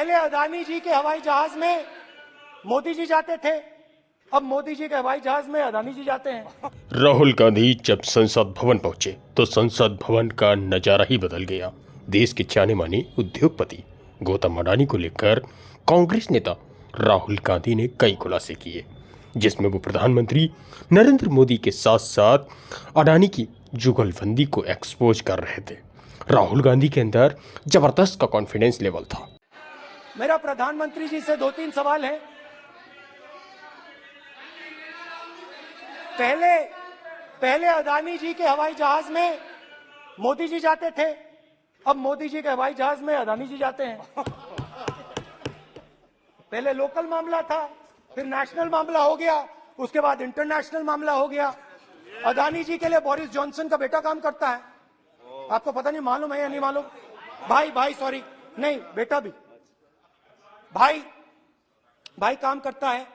पहले अदानी जी के हवाई जहाज में मोदी जी जाते थे, अब मोदी जी के हवाई जहाज में अदानी जी जाते हैं। राहुल गांधी जब संसद भवन पहुंचे तो संसद भवन का नजारा ही बदल गया। देश के जाने माने उद्योगपति गौतम अडानी को लेकर कांग्रेस नेता राहुल गांधी ने कई खुलासे किए, जिसमें वो प्रधानमंत्री नरेंद्र मोदी के साथ साथ अडानी की जुगलबंदी को एक्सपोज कर रहे थे। राहुल गांधी के अंदर जबरदस्त का कॉन्फिडेंस लेवल था। मेरा प्रधानमंत्री जी से 2-3 सवाल है। पहले अदानी जी के हवाई जहाज में मोदी जी जाते थे, अब मोदी जी के हवाई जहाज में अदानी जी जाते हैं। पहले लोकल मामला था, फिर नेशनल मामला हो गया, उसके बाद इंटरनेशनल मामला हो गया। अदानी जी के लिए बोरिस जॉनसन का बेटा काम करता है, आपको पता नहीं मालूम है या नहीं मालूम? भाई सॉरी, नहीं बेटा भी, भाई काम करता है।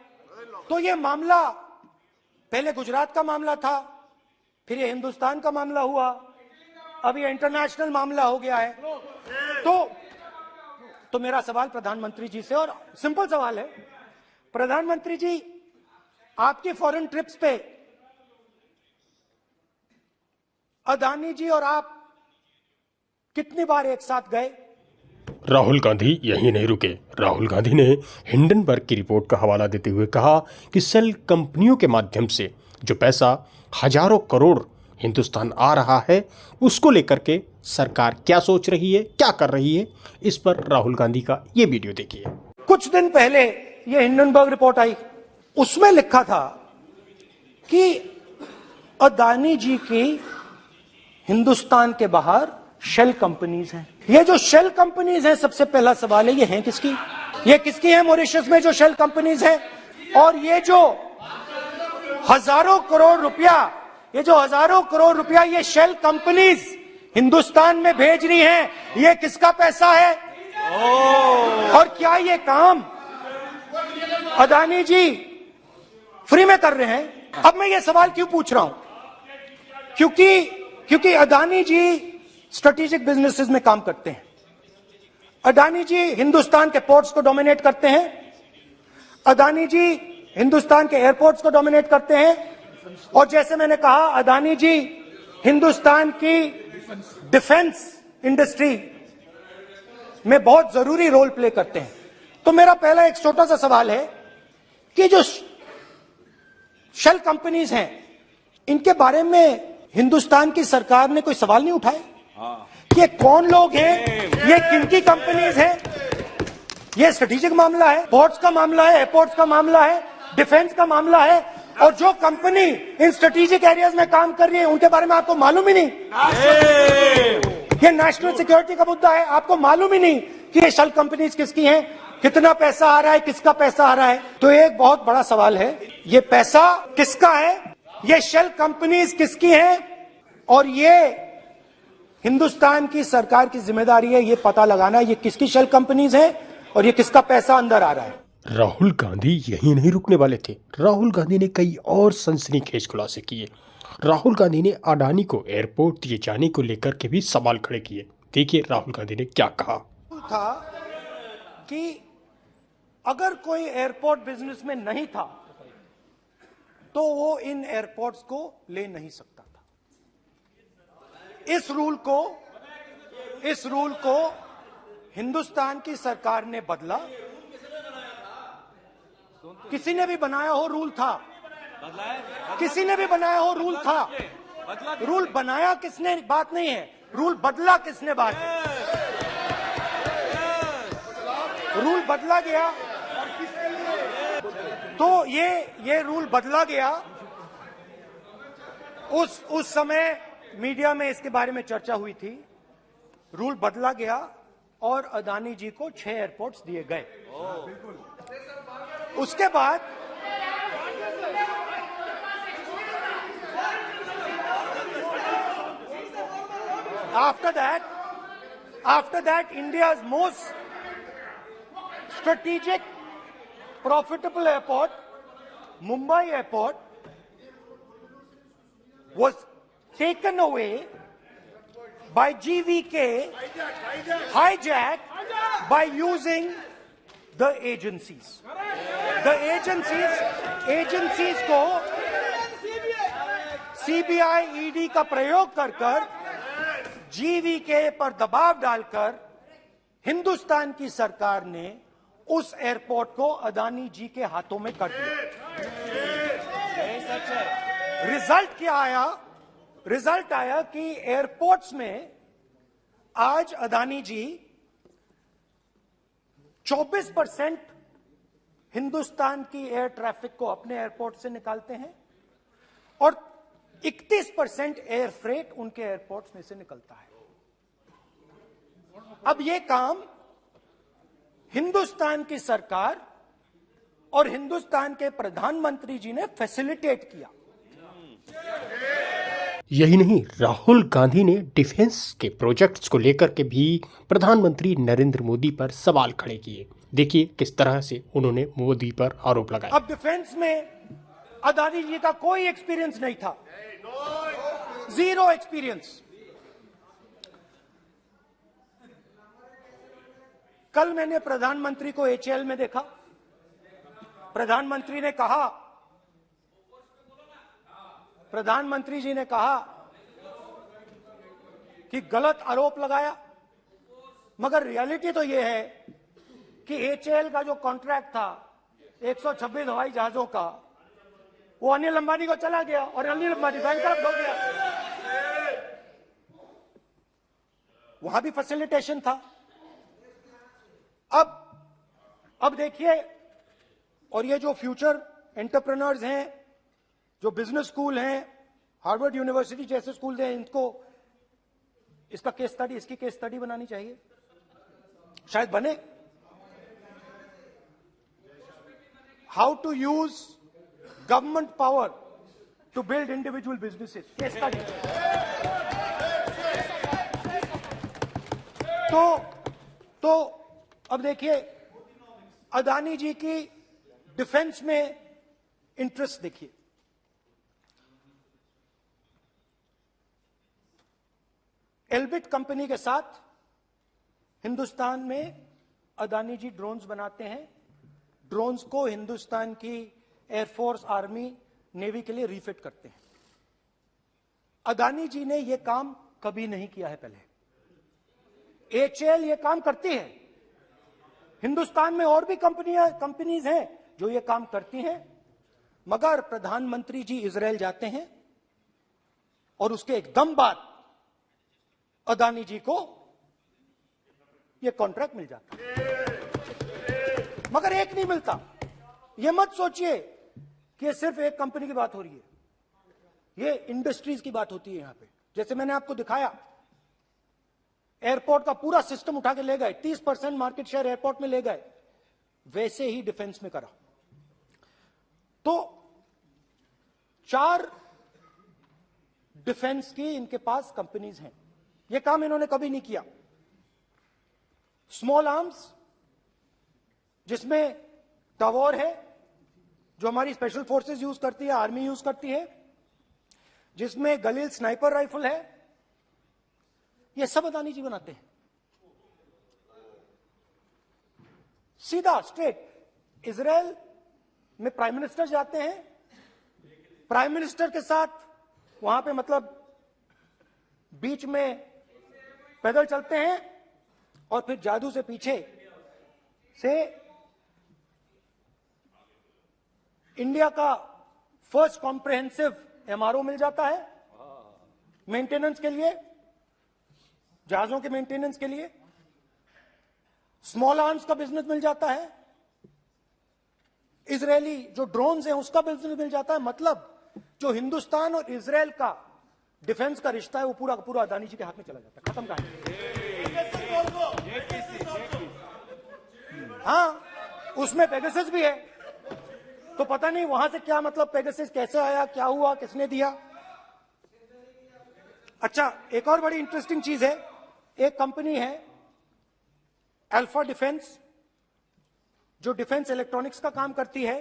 तो ये मामला पहले गुजरात का मामला था, फिर ये हिंदुस्तान का मामला हुआ, अब ये इंटरनेशनल मामला हो गया है। तो मेरा सवाल प्रधानमंत्री जी से, और सिंपल सवाल है, प्रधानमंत्री जी आपकी फॉरेन ट्रिप्स पे अदानी जी और आप कितनी बार एक साथ गए? राहुल गांधी यहीं नहीं रुके। राहुल गांधी ने हिंडनबर्ग की रिपोर्ट का हवाला देते हुए कहा कि सेल कंपनियों के माध्यम से जो पैसा हजारों करोड़ हिंदुस्तान आ रहा है, उसको लेकर के सरकार क्या सोच रही है, क्या कर रही है, इस पर राहुल गांधी का ये वीडियो देखिए। कुछ दिन पहले ये हिंडनबर्ग रिपोर्ट आई, उसमें लिखा था कि अदानी जी की हिंदुस्तान के बाहर शेल कंपनीज हैं। ये जो शेल कंपनीज हैं, सबसे पहला सवाल है, ये हैं किसकी? ये किसकी है मॉरिशस में जो शेल कंपनीज है? और ये जो हजारों करोड़ रुपया ये शेल कंपनीज हिंदुस्तान में भेज रही हैं, ये किसका पैसा है? और क्या ये काम अदानी जी फ्री में कर रहे हैं? अब मैं ये सवाल क्यों पूछ रहा हूं? क्योंकि अदानी जी स्ट्रेटेजिक बिजनेसेस में काम करते हैं। अदानी जी हिंदुस्तान के पोर्ट्स को डोमिनेट करते हैं, अदानी जी हिंदुस्तान के एयरपोर्ट्स को डोमिनेट करते हैं, और जैसे मैंने कहा, अदानी जी हिंदुस्तान की डिफेंस इंडस्ट्री में बहुत जरूरी रोल प्ले करते हैं। तो मेरा पहला एक छोटा सा सवाल है कि जो शेल कंपनीज हैं, इनके बारे में हिंदुस्तान की सरकार ने कोई सवाल नहीं उठाए? ये कौन लोग हैं, ये किनकी कंपनीज हैं? ये स्ट्रेटेजिक मामला है, पोर्ट्स का मामला है, एयरपोर्ट्स का मामला है, डिफेंस का मामला है, और जो कंपनी इन स्ट्रेटेजिक एरियाज में काम कर रही है, उनके बारे में आपको मालूम ही नहीं। ये नेशनल सिक्योरिटी का मुद्दा है, आपको मालूम ही नहीं कि ये शेल कंपनीज किसकी हैं, कितना पैसा आ रहा है, किसका पैसा आ रहा है। तो एक बहुत बड़ा सवाल है, ये पैसा किसका है, ये शेल कंपनीज किसकी हैं, और ये हिंदुस्तान की सरकार की जिम्मेदारी है ये पता लगाना ये किसकी शेल कंपनीज हैं और ये किसका पैसा अंदर आ रहा है। राहुल गांधी यहीं नहीं रुकने वाले थे। राहुल गांधी ने कई और सनसनीखेज खुलासे किए। राहुल गांधी ने अडानी को एयरपोर्ट दिए जाने को लेकर के भी सवाल खड़े किए। देखिए राहुल गांधी ने क्या कहा था कि अगर कोई एयरपोर्ट बिजनेस में नहीं था तो वो इन एयरपोर्ट्स को ले नहीं सकता था। इस रूल को हिंदुस्तान की सरकार ने बदला। किसी ने भी बनाया हो रूल था, किसी ने भी बनाया हो रूल था, रूल बनाया किसने बात नहीं है, रूल बदला किसने बात है। रूल बदला गया तो ये रूल बदला गया। उस समय मीडिया में इसके बारे में चर्चा हुई थी। रूल बदला गया और अदानी जी को 6 एयरपोर्ट्स दिए गए। उसके बाद after that India's most strategic profitable airport, Mumbai airport, was taken away by GVK, hijacked by using the agencies को सीबीआई ईडी का प्रयोग कर जीवीके पर दबाव डालकर हिंदुस्तान की सरकार ने उस एयरपोर्ट को अदानी जी के हाथों में कर दिया। रिजल्ट क्या आया? रिजल्ट आया कि एयरपोर्ट्स में आज अदानी जी 24% हिंदुस्तान की एयर ट्रैफिक को अपने एयरपोर्ट से निकालते हैं और 31% एयर फ्रेट उनके एयरपोर्ट्स में से निकलता है। अब यह काम हिंदुस्तान की सरकार और हिंदुस्तान के प्रधानमंत्री जी ने फैसिलिटेट किया। यही नहीं, राहुल गांधी ने डिफेंस के प्रोजेक्ट्स को लेकर के भी प्रधानमंत्री नरेंद्र मोदी पर सवाल खड़े किए। देखिए किस तरह से उन्होंने मोदी पर आरोप लगाया। अब डिफेंस में अदानी जी का कोई एक्सपीरियंस नहीं था, जीरो एक्सपीरियंस। कल मैंने प्रधानमंत्री को एचएएल में देखा। प्रधानमंत्री जी ने कहा कि गलत आरोप लगाया, मगर रियलिटी तो यह है कि एचएएल का जो कॉन्ट्रैक्ट था 126 हवाई जहाजों का, वो अनिल अंबानी को चला गया और अनिल अंबानी बैंकरप्ट हो गया। वहां भी फैसिलिटेशन था। अब देखिए, और ये जो फ्यूचर एंटरप्रेन्योर्स हैं, जो बिजनेस स्कूल हैं, हार्वर्ड यूनिवर्सिटी जैसे स्कूल हैं, इसकी केस स्टडी बनानी चाहिए, शायद बने। How to use government power to build individual businesses, case study. तो अब देखिए, अदानी जी की डिफेंस में इंटरेस्ट देखिए। एल्बिट कंपनी के साथ हिंदुस्तान में अदानी जी ड्रोन्स बनाते हैं। ड्रोन्स को हिंदुस्तान की एयरफोर्स, आर्मी, नेवी के लिए रीफिट करते हैं। अदानी जी ने यह काम कभी नहीं किया है पहले। एचएएल यह काम करती है। हिंदुस्तान में और भी कंपनीज हैं जो ये काम करती हैं, मगर प्रधानमंत्री जी इजराइल जाते हैं और उसके एकदम बाद अदानी जी को ये कॉन्ट्रैक्ट मिल जाता है, मगर एक नहीं मिलता। ये मत सोचिए कि ये सिर्फ एक कंपनी की बात हो रही है, ये इंडस्ट्रीज की बात होती है यहां पे। जैसे मैंने आपको दिखाया, एयरपोर्ट का पूरा सिस्टम उठा के ले गए, 30% मार्केट शेयर एयरपोर्ट में ले गए, वैसे ही डिफेंस में करा। तो 4 डिफेंस की इनके पास कंपनीज हैं। यह काम इन्होंने कभी नहीं किया। स्मॉल आर्म्स, जिसमें टावर है जो हमारी स्पेशल फोर्सेस यूज करती है, आर्मी यूज करती है, जिसमें गलील स्नाइपर राइफल है, ये सब अदानी जी बनाते हैं। सीधा स्ट्रेट इजराइल में प्राइम मिनिस्टर जाते हैं, प्राइम मिनिस्टर के साथ वहां पे मतलब बीच में पैदल चलते हैं और फिर जादू से पीछे से इंडिया का फर्स्ट कॉम्प्रिहेंसिव एमआरओ मिल जाता है मेंटेनेंस के लिए, जहाजों के मेंटेनेंस के लिए। स्मॉल आर्म्स का बिजनेस मिल जाता है, इजरायली जो ड्रोन्स हैं उसका बिजनेस मिल जाता है। मतलब जो हिंदुस्तान और इजराइल का डिफेंस का रिश्ता है वो पूरा का पूरा अदानी जी के हाथ में चला जाता है, खत्म कहानी। हाँ, उसमें पेगासस भी है, तो पता नहीं वहां से क्या मतलब पेगासस कैसे आया, क्या हुआ, किसने दिया। अच्छा, एक और बड़ी इंटरेस्टिंग चीज है, एक कंपनी है अल्फा डिफेंस, जो डिफेंस इलेक्ट्रॉनिक्स का काम करती है,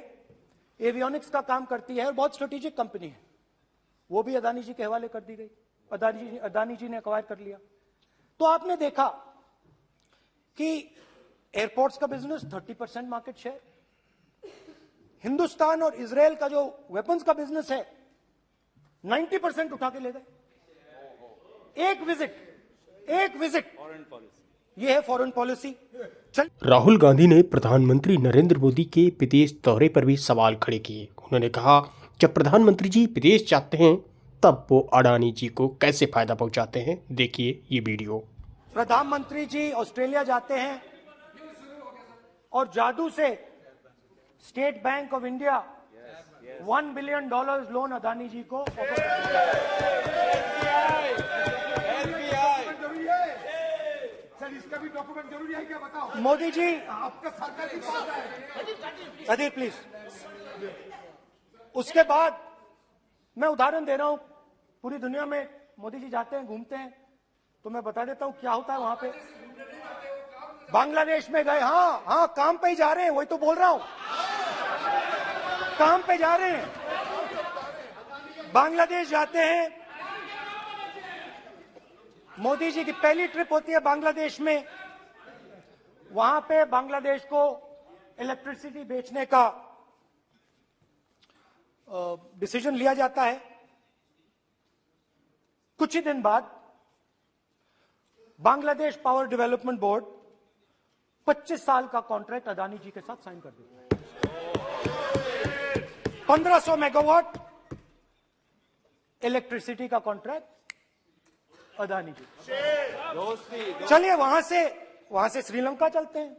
एवियोनिक्स का काम करती है, और बहुत स्ट्रेटेजिक कंपनी है। वो भी अदानी जी के हवाले कर दी गई, अदानी जी ने एक्वायर कर लिया। तो आपने देखा कि एयरपोर्ट्स का बिजनेस 30% मार्केट शेयर। हिंदुस्तान और इजराइल का जो वेपन्स का बिजनेस है 90% उठा के ले गए। एक विजिट, ये है फॉरेन पॉलिसी। चल, राहुल गांधी ने प्रधानमंत्री नरेंद्र मोदी के विदेश दौरे पर भी सवाल खड़े किए। उन्होंने कहा, जब प्रधानमंत्री जी विदेश जाते हैं तब वो अडानी जी को कैसे फायदा पहुंचाते हैं। देखिए ये वीडियो। प्रधानमंत्री जी ऑस्ट्रेलिया जाते हैं और जादू से State Bank of India $1 billion loan Adani ji को सर इसका भी डॉक्यूमेंट जरूरी है क्या, बताओ। मोदी जी, आपका सरकार की पास है। अधीर प्लीज। उसके बाद मैं उदाहरण दे रहा हूं, पूरी दुनिया में मोदी जी जाते हैं, घूमते हैं, तो मैं बता देता हूं क्या होता है वहां पे। बांग्लादेश में गए, हाँ काम पे ही जा रहे हैं, वही तो बोल रहा हूं, काम पे जा रहे हैं। बांग्लादेश जाते हैं, मोदी जी की पहली ट्रिप होती है बांग्लादेश में। वहां पे बांग्लादेश को इलेक्ट्रिसिटी बेचने का डिसीजन लिया जाता है। कुछ ही दिन बाद बांग्लादेश पावर डेवलपमेंट बोर्ड 25 साल का कॉन्ट्रैक्ट अदानी जी के साथ साइन कर देता है। 1500 मेगावाट इलेक्ट्रिसिटी का कॉन्ट्रैक्ट अदानी जी। चलिए वहां से श्रीलंका चलते हैं।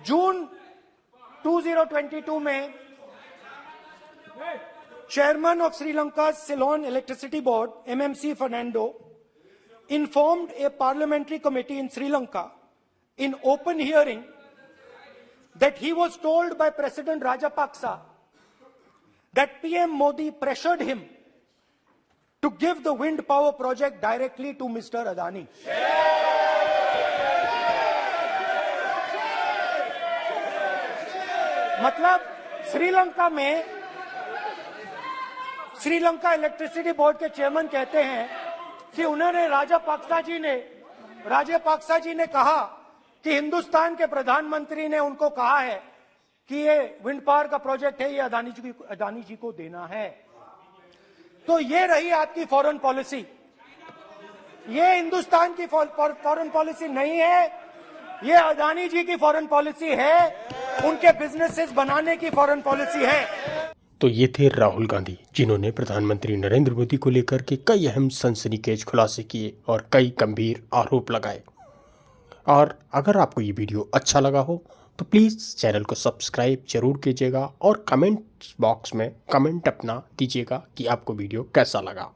जून 2022 में chairman of Sri Lanka's Ceylon Electricity Board, MMC Fernando, informed a parliamentary committee in Sri Lanka in open hearing that he was told by President Rajapaksa that PM Modi pressured him to give the wind power project directly to Mr. Adani. मतलब Sri Lanka electricity board के chairman कहते हैं कि उन्होंने राजपाक्सा जी ने कहा कि हिंदुस्तान के प्रधानमंत्री ने उनको कहा है कि ये विंड पावर का प्रोजेक्ट है, ये अदानी जी को देना है। तो ये रही आपकी फॉरेन पॉलिसी। ये हिंदुस्तान की फॉरेन पॉलिसी नहीं है, ये अदानी जी की फॉरेन पॉलिसी है, उनके बिजनेसेस बनाने की फॉरेन पॉलिसी है। तो ये थे राहुल गांधी, जिन्होंने प्रधानमंत्री नरेंद्र मोदी को लेकर के कई अहम सनसनीखेज खुलासे किए और कई गंभीर आरोप लगाए। और अगर आपको ये वीडियो अच्छा लगा हो तो प्लीज़ चैनल को सब्सक्राइब जरूर कीजिएगा और कमेंट बॉक्स में कमेंट अपना दीजिएगा कि आपको वीडियो कैसा लगा।